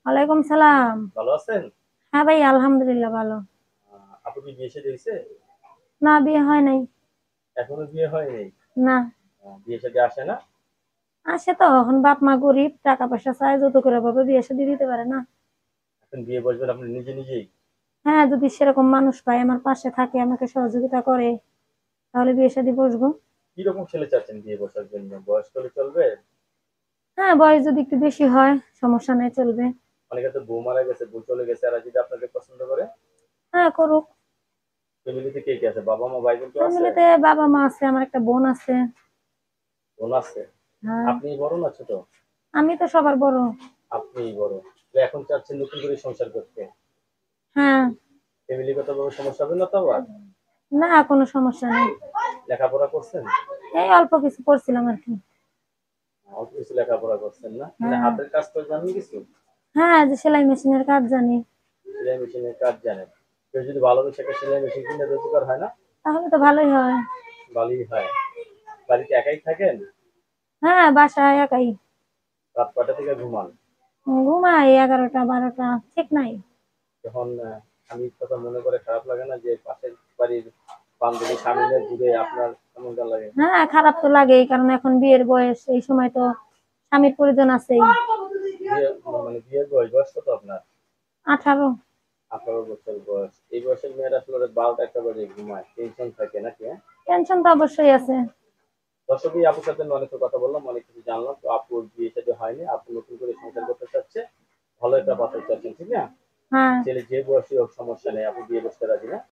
ওয়ালাইকুম সালাম। ভালো আছেন? হ্যাঁ ভাই, আলহামদুলিল্লাহ ভালো। আপু কি বিয়ে শাদী হইছে? না, বিয়ে হয় নাই। এখনো বিয়ে হয়নি? না। বিয়ে শাদী আসে না? আসে তো, এখন বাপ মা গরিব, টাকা পয়সা চায়, যৌতুকের অভাবে বিয়ে শাদী দিতে পারে না। এখন বিয়ে বসবেন আপনি নিজে নিজেই? হ্যাঁ, যদি সেরকম মানুষ পায় আমার পাশে থাকে, আমাকে সহযোগিতা করে, তাহলে বিয়ে শাদী বসবো। কিরকম ছেলে চাচ্ছেন বিয়ে বসার জন্য? বয়স হলে চলবে? হ্যাঁ, বয়স যদি একটু বেশি হয় সমস্যা নেই, চলবে। অনেকে তো বউ মারা গেছে, বউ চলে গেছে, আর যদি আপনাকে পছন্দ করে? হ্যাঁ, করুক। ফ্যামিলিতে কে কে আছে? বাবা মা ভাই বোন কেউ আছে? ফ্যামিলিতে বাবা মা আছে, আমার একটা বোন আছে। বোন আছে? হ্যাঁ। আপনি বড় না ছোট? আমি তো সবার বড়। আপনিই বড়। তো এখন চাচ্ছেন নতুন করে সংসার করতে? হ্যাঁ। ফ্যামিলিগত ভাবে সমস্যা হবে না তো আবার? না, কোনো সমস্যা নেই। লেখাপড়া করছেন? এই অল্প কিছু করছিলাম আর কি। অল্প কিছু লেখাপড়া করছেন না, মানে হ্যাঁ। হাতের কাজ তো জানেন কিছু? হ্যাঁ, যে সেলাই মেশিনের কাজ জানি। সেলাই মেশিনের কাজ জানেন? কেউ যদি ভালোবেসে একটা সেলাই মেশিন কিনে দেয় উপকার হয় না? তাহলে তো ভালোই হয়। ভালোই হয়। বাড়িতে একাই থাকেন? হ্যাঁ, বাসায় একাই। রাত কয়টা থেকে ঘুমান? ঘুমাই 11টা 12টা, ঠিক নাই। যখন আমি কথা মনে করে খারাপ লাগে না যে পাশের বাড়ির বান্ধবী স্বামীদের দূরে আপনার কেমনটা লাগে? হ্যাঁ, খারাপ তো লাগেই, কারণ এখন বিয়ের বয়স, এই সময় তো স্বামীর প্রয়োজন আছেই। বিয়ে মানে বিয়ের বয়স বয়স কত আপনার? 18। 18 বছর বয়স। এই বয়সের মেয়েরা আসলে রাত 12টা 1টা বাজে ঘুমায়, টেনশন থাকে নাকি? হ্যাঁ। টেনশন তো অবশ্যই আছে। দর্শকই আপুর সাথে অনেক কথা বললাম, অনেক কিছু জানলাম। তো আপুর বিয়ে সাথে হয়নি, আপু নতুন করে সংসার করতে চাচ্ছে, ভালো একটা পাত্র চাচ্ছেন, ঠিক না? হ্যাঁ। ছেলে যে বয়সী হোক সমস্যা নেই, আপু বিয়ে করতে রাজি না?